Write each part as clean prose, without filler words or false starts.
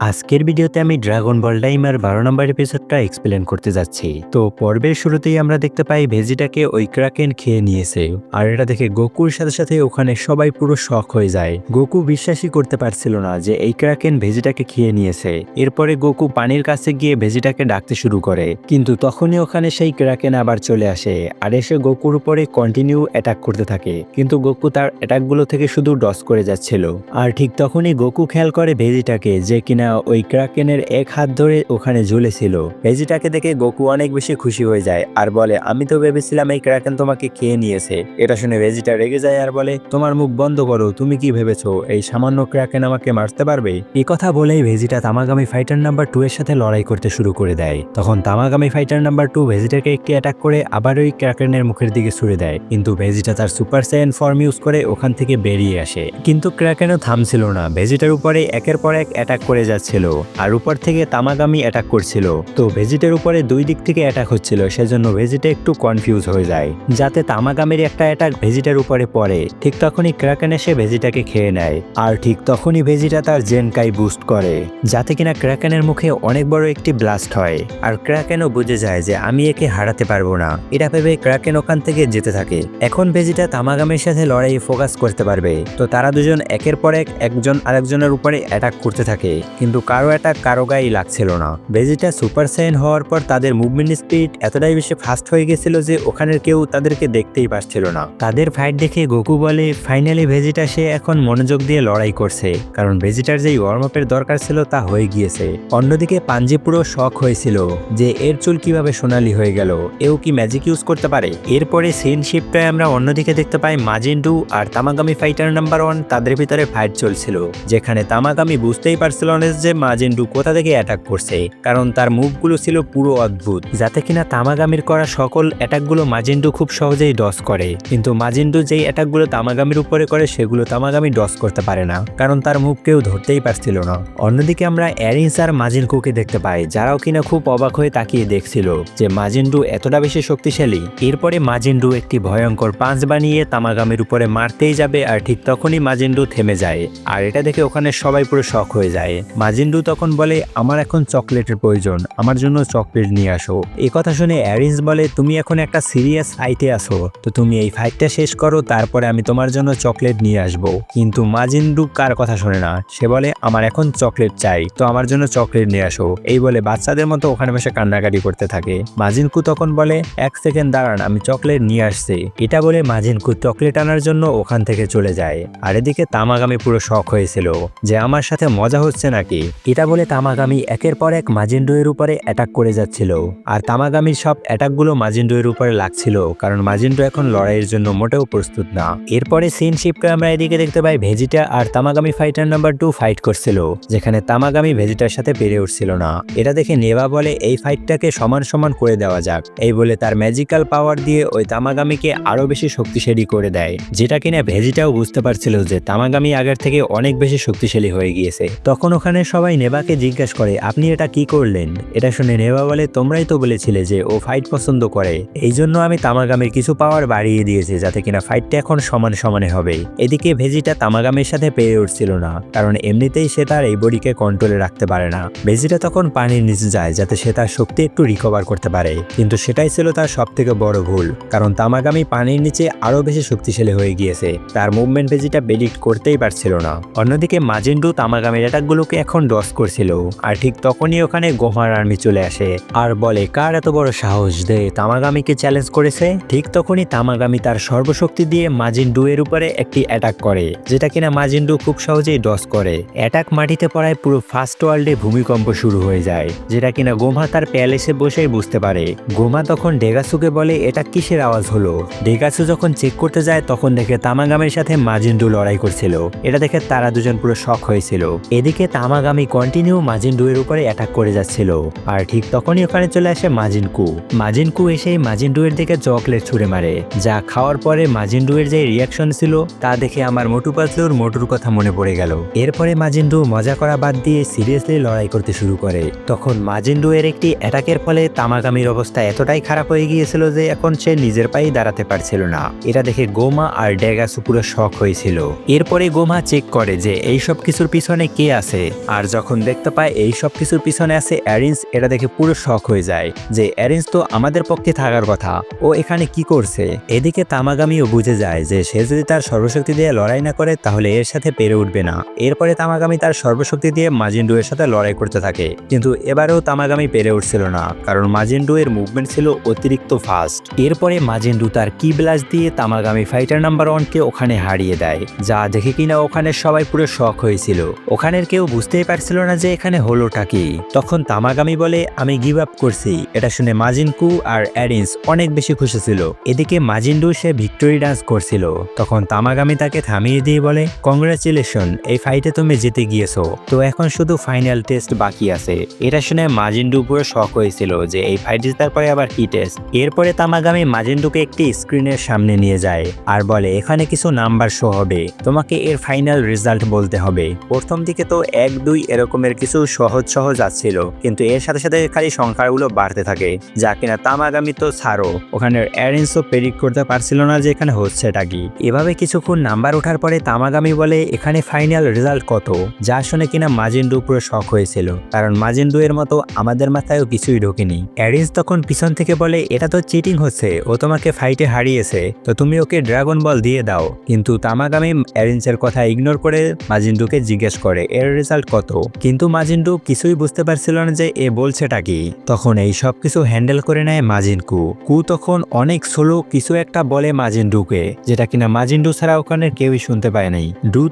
আজকের ভিডিওতে আমি ড্রাগন বল টাইমার 12 নম্বর এপিসোডটা এক্সপ্লেন করতে যাচ্ছি। তো পর্বের শুরুতেই আমরা দেখতে পাই ভেজিটাকে ওই ক্রাকেন খেয়ে নিয়েছে, আর এটা দেখে গোকুর সাথে সাথে ওখানে সবাই পুরো শক হয়ে যায়। গোকু বিশ্বাসই করতে পারছিল না যে এই ক্রাকেন ভেজিটাকে খেয়ে নিয়েছে। এরপরে গোকু পানির কাছে গিয়ে ভেজিটাকে ডাকতে শুরু করে, কিন্তু তখনই ওখানে সেই ক্রাকেন আবার চলে আসে আর এসে গোকুর উপরে কন্টিনিউ অ্যাটাক করতে থাকে। কিন্তু গোকু তার অ্যাটাকগুলো থেকে শুধু ডস করে যাচ্ছিল। আর ঠিক তখনই গোকু খেয়াল করে ভেজিটাকে, যে কিনা ওই ক্রাকেনের এক হাত ধরে ওখানে ঝুলেছিল। ভেজিটাকে দেখে গোকু অনেক বেশি খুশি হয়ে যায় আর বলে, আমি তো ভেবেছিলাম এই ক্রাকেন তোমাকে খেয়ে নিয়েছে। এটা শুনে ভেজিটা রেগে যায় আর বলে, তোমার মুখ বন্ধ করো, তুমি কি ভেবেছো এই সামান্য ক্রাকেন আমাকে মারতে পারবে? এই কথা বলেই ভেজিটা তামাগামি ফাইটার নাম্বার 2 এর সাথে লড়াই করতে শুরু করে দেয়। তখন তামাগামি ফাইটার নাম্বার 2 ভেজিটাকে একটি অ্যাটাক করে আবার ওই ক্রাকেনের মুখের দিকে ছুড়ে দেয়, কিন্তু ভেজিটা তার সুপার সাইয়ান ফর্ম ইউজ করে ওখান থেকে বেরিয়ে আসে। কিন্তু ক্রাকেনও থামছিল না, ভেজিটার উপরে একের পর এক অ্যাটাক করে যাচ্ছিল আর উপর থেকে তামাগামি অ্যাটাক করছিল। তো ভেজিটার উপরে দুই দিক থেকে অ্যাটাক হচ্ছিল, সেজন্য ভেজিটা একটু কনফিউজ হয়ে যায় যাতে তামাগামির একটা অ্যাটাক ভেজিটার উপরে পড়ে। ঠিক তখনই ক্রাকেন এসে ভেজিটাকে খেয়ে নেয়, আর ঠিক তখনই ভেজিটা তার জেনকাই বুস্ট করে যাতে কিনা ক্রাকেনের মুখে অনেক বড় একটি ব্লাস্ট হয়। আর ক্রাকেনও বুঝে যায় যে আমি একে হারাতে পারবো না। এটা ভেবে ক্রাকেন ওখান থেকে যেতে থাকে। এখন ভেজিটা তামাগামির সাথে লড়াইয়ে ফোকাস করতে পারবে। তো তারা দুজন একের পর এক একজন আরেকজনের উপরে অ্যাটাক করতে থাকে, কিন্তু কারো অ্যাটাক কারো গায়েই লাগছিল না। ভেজিটা সুপার সাইয়ান হওয়ার পর তাদের মুভমেন্ট স্পিড এতটাই বেশি ফাস্ট হয়ে গেছিল যে ওখানের কেউ তাদেরকে দেখতেই পারছিল না। তাদের ফাইট দেখে গোকু বলে, ফাইনালি ভেজিটা সে এখন মনোযোগ দিয়ে লড়াই করছে, কারণ ভেজিটার যেই ওয়ার্ম আপের দরকার ছিল তা হয়ে গিয়েছে। অন্যদিকে পাঞ্জি পুরো শক হয়েছিল যে এর চুল কিভাবে সোনালি হয়ে গেল, এও কি ম্যাজিক ইউজ করতে পারে। এরপরে সিন শিফটে আমরা অন্যদিকে দেখতে পাই মাজিন্ডু আর তামাগামি ফাইটার নাম্বার 1 তাদের ভিতরে ফাইট চলছিল, যেখানে তামাগামি বুঝতেই পারছিল না যে মাজিন্ডু কোথা থেকে অ্যাটাক করছে, কারণ তার মুভগুলো ছিল পুরো অদ্ভুত, যাতে কিনা তামাগামির করা সকল অ্যাটাকগুলো মাজিন্ডু খুব সহজেই ডস করে। কিন্তু মাজিন্ডু যেই অ্যাটাকগুলো তামাগামির উপরে করে সেগুলো তামাগামি ডস করতে পারে না, কারণ তার মুভ কেউ ধরতেই পারছিল না। অন্যদিকে আমরা এরিন্স আর মাজিনকুকে দেখতে পাই, যারাও কিনা খুব অবাক হয়ে তাকিয়ে দেখছিল যে মাজিন্ডু এতটা বেশি শক্তিশালী। এরপরে মাজিন্ডু একটি ভয়ঙ্কর পাঁচ বানিয়ে তামাগামির উপরে মারতেই যাবে, আর ঠিক তখনই মাজিন্ডু থেমে যায়। আর এটা দেখে ওখানে সবাই পুরো শক হয়ে যায়। মাজিন্ডু তখন বলে, আমার এখন চকলেটের প্রয়োজন, আমার জন্য চকলেট নিয়ে আসো। এই কথা শুনে এরিন্স বলে, তুমি এখন একটা সিরিয়াস ফাইটে আসো, তো তুমি এই ফাইটটা শেষ করো, তারপরে আমি তোমার জন্য চকলেট নিয়ে আসবো। কিন্তু মাজিন্ডু কার কথা শোনে না, সে বলে, আমার এখন চকলেট চাই, তো আমার জন্য চকলেট নিয়ে আসো। এই বলে বাচ্চাদের মতো ওখানে বসে কান্নাকাটি করতে থাকে। মাজিনকু তখন বলে, এক সেকেন্ড দাঁড়ান, আমি চকলেট নিয়ে আসছি। এটা বলে মাজিনকু চকলেট আনার জন্য ওখান থেকে চলে যায়। আর এদিকে তামাগামি পুরো শক হয়েছিল যে আমার সাথে মজা হচ্ছে নাকি। এটা বলে তামাগামি একের পর এক মাজিন্ডু এর উপরে অ্যাটাক করে যাচ্ছিল, আর তামাগামির সব অ্যাটাকগুলো মাজিন্ডু এর উপরে লাগছিল, কারণ মাজিন্ডু এখন লড়াইয়ের জন্য মোটেও প্রস্তুত না। এরপরে সিন শিফটে আমরা এদিকে দেখতে পাই ভেজিটা আর তামাগামি ফাইটার নাম্বার 2 ফাইট করছিল, যেখানে তামাগামি ভেজিটার সাথে পেরে উঠছিল না। এটা দেখে নেভা বলে, এই ফাইটটাকে সমান সমান করে দেওয়া যাক। এই বলে তার ম্যাজিক্যাল পাওয়ার দিয়ে ওই তামাগামিকে আরো বেশি শক্তিশালী করে দেয়, যেটা কিনা ভেজিটাও বুঝতে পারছিল যে তামাগামি আগের থেকে অনেক বেশি শক্তিশালী হয়ে গিয়েছে। তখন ওখানে সবাই নেভাকে জিজ্ঞাসা করে, আপনি এটা কি করলেন? এটা শুনে নেভা বলে, তোমরাই তো বলেছিলে যে ও ফাইট পছন্দ করে, এই জন্য আমি তামাগামির কিছু পাওয়ার বাড়িয়ে দিয়েছি যাতে কিনা ফাইটটা এখন সমান সমানে হবে। এদিকে ভেজিটা তামাগামির সাথে পেরে উঠছিল না, কারণ এমনিতেই সে তার এই বডিকে কন্ট্রোলে রাখতে পারে না। ভেজিটা তখন পানির নিচে যায় যাতে সে তার শক্তি একটু রিকভার করতে পারে, কিন্তু সেটাই ছিল তার সব থেকে বড় ভুল, কারণ তামাগামি পানির নিচে আরো বেশি শক্তিশালী হয়ে গিয়েছে। তার মুভমেন্ট ভেজিটা প্রেডিক্ট করতেই পারছিল না। অন্যদিকে মাজিন্ডু তামাগামির অ্যাটাকগুলোকে এখন ডস করছিল, আর ঠিক তখনই ওখানে গোমার আর্মি চলে আসে আর বলে, কার এত বড় সাহস দে তামাগামিকে চ্যালেঞ্জ করেছে। ঠিক তখনই তামাগামি তার সর্বশক্তি দিয়ে মাজিন্ডু এর উপরে একটি অ্যাটাক করে, যেটা কিনা মাজিন্ডু খুব সহজেই ডস করে। অ্যাটাক মাটিতে পড়ায় পুরো ফার্স্ট ওয়ার্ল্ডে ভূমিকম্প শুরু হয়ে যায়, যেটা কিনা গোমা তার প্যালেসে বসেই বুঝতে পারে। গোমা তখন ডেগাসুকে বলে, এটা কিসের আওয়াজ হলো? ডেগাসু যখন চেক করতে যায় তখন দেখে তামাগামির সাথে মাজিন্ডু লড়াই করছিল। এটা দেখে তারা দুজন পুরো শক হয়েছিল। এদিকে তামাগামি কন্টিনিউ মাজিন্ডু এর উপরে অ্যাটাক করে যাচ্ছিল, আর ঠিক তখনই ওখানে চলে আসে মাজিনকু। মাজিনকু এসে মাজিন্ডু এর দিকে চকলেট ছুঁড়ে মারে, যা খাওয়ার পরে মাজিন্ডু এর যে রিয়াকশন ছিল তা দেখে আমার মোটু পাতলুর মোটুর কথা মনে পড়ে গেল। এরপরে মাজিন্ডু মজা করা বাদ দিয়ে সিরিয়াসলি লড়াই করতে শুরু করে। তখন মাজিন্ডু এর একটি অ্যাটাকের ফলে তামাগামির অবস্থা এতটাই খারাপ হয়ে গিয়েছিল যে এখন সে নিজের পায়ে দাঁড়াতে পারছিল না। এটা দেখে গোমা আর ডেগাসু পুরো শক হয়েছিল। এরপরে গোমা চেক করে যে এই সব কিছুর পিছনে কে আছে, আর যখন দেখতে পায় এই সব কিছুর পিছনে আছে অ্যারিন্স, এটা দেখে পুরো শক হয়ে যায় যে অ্যারিন্স তো আমাদের পক্ষে থাকার কথা, ও এখানে কি করছে। এদিকে তামাগামিও বুঝে যায় যে সে যদি তার সর্বশক্তি দিয়ে লড়াই না করে তাহলে এর সাথে পেরে উঠবে না। এরপরে তামাগামি তার সর্বশক্তি দিয়ে মাজিন্ডু এর সাথে লড়াই করতে থাকে, কিন্তু এবারেও তামাগামি পেরে উঠছিল না, কারণ মাজিন্ডু এর মুভমেন্ট ছিল অতিরিক্ত ফাস্ট। এরপরে মাজিন্ডু তার কি ব্লাস্ট দিয়ে তামাগামি ফাইটার নাম্বার 1-কে ওখানে হারিয়ে দেয়, যা দেখে কিনা ওখানে সবাই পুরো শক হয়েছিল। ওখানের কেউ বুঝতেই পারছিল না যে এখানে হলোটা কি। তখন তামাগামি বলে আমি গিভ আপ করছি। এটা শুনে মাজিনকু আর অ্যারিন্স অনেক বেশি খুশি ছিল। এদিকে মাজিন্ডু সে ভিক্টোরি ডান্স করছিল, তখন তামাগামি তাকে থামিয়ে দিয়ে বলে কংগ্রাচুলেশন, এই ফাইটে তুমি জিতে গিয়েছো, তো এখন শুধু ফাইনাল টেস্ট বাকি আছে। এটা শুনে মাজিন্ডু পুরো শক হয়েছিল যে এই ফাইট জেতার পরে আবার কি টেস্ট। এরপরে তামাগামি মাজিন্ডুকে একটি স্ক্রিনের সামনে নিয়ে যায় আর বলে এখানে কিছু নাম্বার শো হবে, তোমাকে এর ফাইনাল রেজাল্ট বলতে হবে। প্রথম দিকে তো 1, 2 এরকমের কিছু সহজ আসছিল, কিন্তু এর সাথে সাথে খালি সংখ্যাগুলো বাড়তে থাকে, যা কিনা তামাগামি তো ছাড়ো, ওখানে অ্যারেন্সও প্রেডিক্ট করতে পারছিল না যে এখানে হচ্ছেটা কি। এভাবে কিছুক্ষণ নাম্বার ওঠার পরে তামাগামি বলে এখানে ফাইনাল রেজাল্ট কত, যা শুনে কিনা মাজিন্ডু পুরো শক হয়েছিল, কারণ মাজিন্ডু এর মতো আমাদের মাথায়ও কিছুই ঢোকেনি। অ্যারেন্স তখন পিছন থেকে বলে এটা তো চিটিং হচ্ছে, ও তোমাকে ফাইটে হারিয়েছে, তো তুমি ওকে ড্রাগন বল দিয়ে দাও। কিন্তু তামাগামি অ্যারেন্সের কথা ইগনোর করে মাজিন্ডুকে জিজ্ঞেস করে এর রেজাল্ট কত, কিন্তু মাজিন্ডু কিছুই বুঝতে পারছিল না যে এ বলছেটা কি। তখন এই সব কিছু হ্যান্ডেল করে নেয় মাজিনকু। তখন অনেক স্লো কিছু একটা বলে মাজিন্ডুকে, যেটা কিনা মাজিন্ডু ছাড়া ওখানে কেউই শুনতে পায় নাই।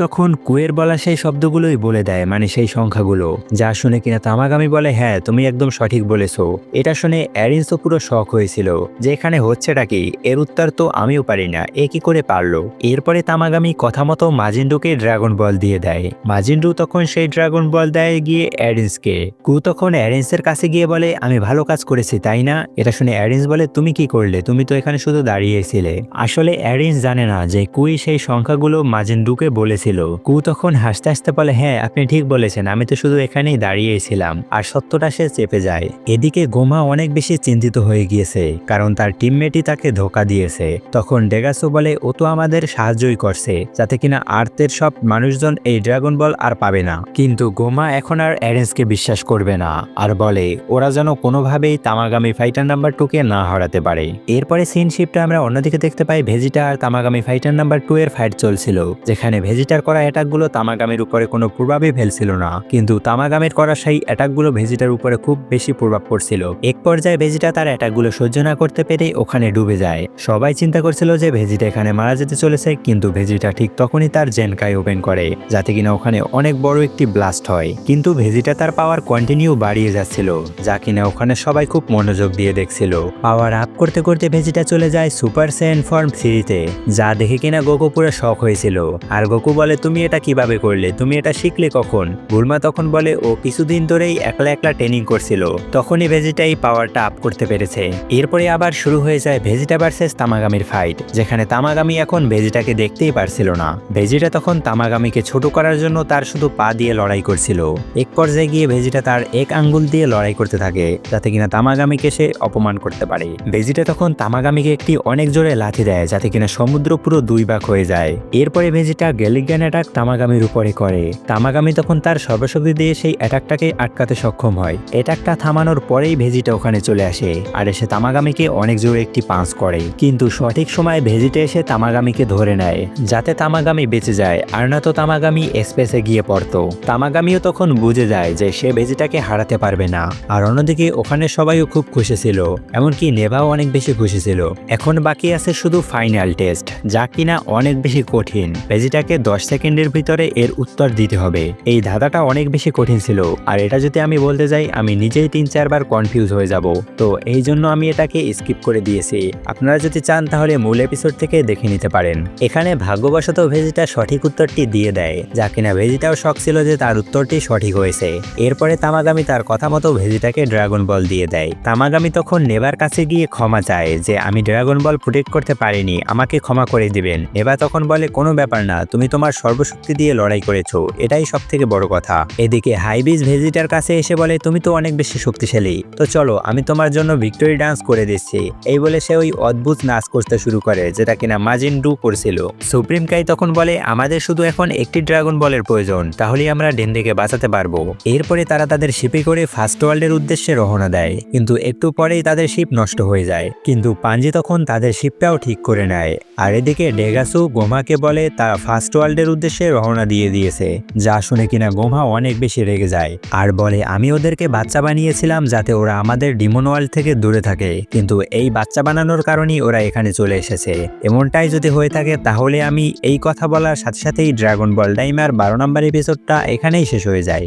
তখন কুয়ের বলা সেই শব্দগুলোই বলে দেয়, মানে সেই সংখ্যাগুলো, যা শুনে কিনা তামাগামি বলে হ্যাঁ তুমি একদম সঠিক বলেছো। এটা শুনে অ্যারিন্সও পুরো শক হয়েছিল যে এখানে হচ্ছেটা কি, এর উত্তর তো আমিও পারি না, এ কি করে পারলো। এরপরে তামাগামি কথা মতো মাজিন্ডুকে ড্রাগন বল দিয়ে দেয়। মাজিন্ডু তখন সেই ড্রাগন বল দেয় গিয়ে অ্যারিন্সকে। তখন অ্যারিন্সের কাছে গিয়ে বলে আমি ভালো কাজ করেছি তাই না। এটা শুনে অ্যারিন্স বলে তুমি কি করলে, তুমি তো এখানে শুধু দাঁড়িয়েছিলে। আসলে অ্যারিন্স জানে না যে কুই সেই সংখ্যাগুলো মাজিন্ডুকে বলেছিল। তখন হাসতে হাসতে বলে হ্যাঁ আপনি ঠিক বলেছেন, আমি তো শুধু এখানেই দাঁড়িয়েছিলাম, আর সত্যটা সে চেপে যায়। এদিকে গোমা অনেক বেশি চিন্তিত হয়ে গিয়েছে, কারণ তার টিমমেটই তাকে ধোকা দিয়েছে। তখন ডেগাসো বলে ও তো আমাদের সাহায্যই করছে, যাতে কিনা আর্থের সব মানুষজন এই ড্রাগন বল আর পাবে না। কিন্তু গোমা এখন আর অ্যারেন্সকে বিশ্বাস করবে না, আর বলে ওরা যেন কোনোভাবেই তামাগামি ফাইটার নাম্বার 2-কে না হারাতে পারে। এরপরে সিন শিফটে আমরা অন্যদিকে দেখতে পাই ভেজিটা আর তামাগামি ফাইটার নাম্বার 2 এর ফাইট চলছিল, যেখানে ভেজিটার করা অ্যাটাকগুলো তামাগামির উপরে কোনো প্রভাবই ফেলছিল না, কিন্তু তামাগামির করা সেই অ্যাটাকগুলো ভেজিটার উপরে খুব বেশি প্রভাব পড়ছিল। এক পর্যায়ে ভেজিটা তার অ্যাটাকগুলো সহ্য না করতে পেরে ওখানে ডুবে যায়। সবাই চিন্তা করছিল যে ভেজিটা এখানে মারা যেতে চলেছে, কিন্তু ভেজিটা ঠিক তখনই তার জেনকাই ওপেন করে, যাতে কিনা ওখানে অনেক বড় একটি ব্লাস্ট হয়। কিন্তু ভেজিটা তার পাওয়ার কন্টিনিউ বাড়িয়ে যাচ্ছিল, যা কিনা ওখানে সবাই খুব মনোযোগ দিয়ে দেখছিল। পাওয়ার আপ করতে করতে ভেজিটা চলে যায় সুপার সাইয়ান ফর্ম 3-তে, যা দেখে কিনা গোকু পুরো শক হয়েছিল। আর গোকু বলে তুমি এটা কিভাবে করলে, তুমি এটা শিখলে কখন। বুলমা তখন বলে ও কিছুদিন ধরেই একলা একলা ট্রেনিং করছিল, তখনই ভেজিটা এই পাওয়ারটা আপ করতে পেরেছে। এরপরে আবার শুরু হয়ে যায় ভেজিটা ভার্সেস তামাগামির ফাইট, যেখানে তামাগামি এখন ভেজিটাকে দেখতেই পারছিল না। ভেজিটা তখন তামাগামিকে ছোট করার জন্য তার শুধু পা দিয়ে লড়াই করছিল। এক পর্যায়ে গিয়ে ভেজিটা তার এক আঙ্গুল দিয়ে লড়াই করতে থাকে, যাতে কিনা তামাগামিকে সে অপমান করতে পারে। ভেজিটা তখন তামাগামিকে একটি অনেক জোরে লাথি দেয়, যাতে কিনা সমুদ্র পুরো 2 ভাগ হয়ে যায়। এরপরে ভেজিটা গ্যালিগান অ্যাটাক তামাগামির উপরে করে। তামাগামি তখন তার সর্বশক্তি দিয়ে সেই অ্যাটাকটাকে আটকাতে সক্ষম হয়। অ্যাটাকটা থামানোর পরেই ভেজিটা ওখানে চলে আসে আর এসে তামাগামিকে অনেক জোরে একটি পাঞ্চ করে, কিন্তু সঠিক সময় ভেজিটা এসে তামাগামিকে ধরে নেয়, যাতে তামাগামি বেঁচে যায়, আর না তো তামাগামি স্পেসে গিয়ে পড়তো। তামাগামিও তখন বুঝে যায় যে সে ভেজিটাকে হারাতে পারবে না। আর অন্যদিকে ওখানে সবাইও খুব খুশি ছিল, এমনকি নেভাও অনেক বেশি খুশি ছিল। এখন বাকি আছে শুধু ফাইনাল টেস্ট, যা কিনা অনেক বেশি কঠিন। ভেজিটাকে 10 সেকেন্ডের ভিতরে এর উত্তর দিতে হবে। এই ধাঁধাটা অনেক বেশি কঠিন ছিল, আর এটা যদি আমি বলতে যাই আমি নিজেই 3-4 বার কনফিউজ হয়ে যাব, তো এই জন্য আমি এটাকে স্কিপ করে দিয়েছি। আপনারা যদি চান তাহলে মূল এপিসোড থেকে দেখে নিতে পারেন। এখানে ভাগ্যবশত ভেজিটা সঠিক উত্তরটি দিয়ে দেয়, যা কিনা ভেজিটাও শক ছিল যে তার উত্তরটি সঠিক হয়েছে। এরপরে তামাগামি তার কথা মতো ভেজিটাকে ড্রাগন বল দিয়ে দেয়। তামাগামি তখন নেবার কাছে গিয়ে ক্ষমা চায় যে আমি ড্রাগন বল প্রোটেক্ট করতে পারিনি, আমাকে ক্ষমা করে দিবেন। নেবা তখন বলে কোনো ব্যাপার না, তুমি তোমার সর্বশক্তি দিয়ে লড়াই করেছো, এটাই সব থেকে বড় কথা। এদিকে হাইবিজ ভেজিটার কাছে এসে বলে তুমি তো অনেক বেশি শক্তিশালী, তো চলো আমি তোমার জন্য ভিক্টোরি ডান্স করে দিচ্ছি। এই বলে সে ওই অদ্ভুত নাচ করতে শুরু করে, যেটা কিনা মাজিন্ডু করছিল। সুপ্রিম কাই তখন বলে আমাদের শুধু এখন একটি ড্রাগন বলের প্রয়োজন, তাহলেই আমরা ভেন্ডিকে বাঁচাতে পারবো। এরপরে তারা তাদের শিপে করে ফার্স্ট ওয়ার্ল্ডের উদ্দেশ্যে রওনা দেয়, কিন্তু একটু পরেই তাদের শিপ নষ্ট হয়ে যায়। কিন্তু পাঞ্জি তখন তাদের শিপটাও ঠিক করে নেয়। আর এদিকে ডেগাসু গোমাকে বলে তারা ফার্স্ট ওয়ার্ল্ডের উদ্দেশ্যে রওনা দিয়ে দিয়েছে, যা শুনে কিনা গোমা অনেক বেশি রেগে যায় আর বলে আমি ওদেরকে বাচ্চা বানিয়েছিলাম যাতে ওরা আমাদের ডিমন ওয়ার্ল্ড থেকে দূরে থাকে, কিন্তু এই বাচ্চা বানানোর কারণেই ওরা এখানে চলে এসেছে। এমনটাই যদি হয়ে থাকে তাহলে আমি এই কথা বলার সাথে সাথেই ড্রাগন বল ডাইমার 12 নম্বর এপিসোডটা এখানেই শেষ হয়ে যায়।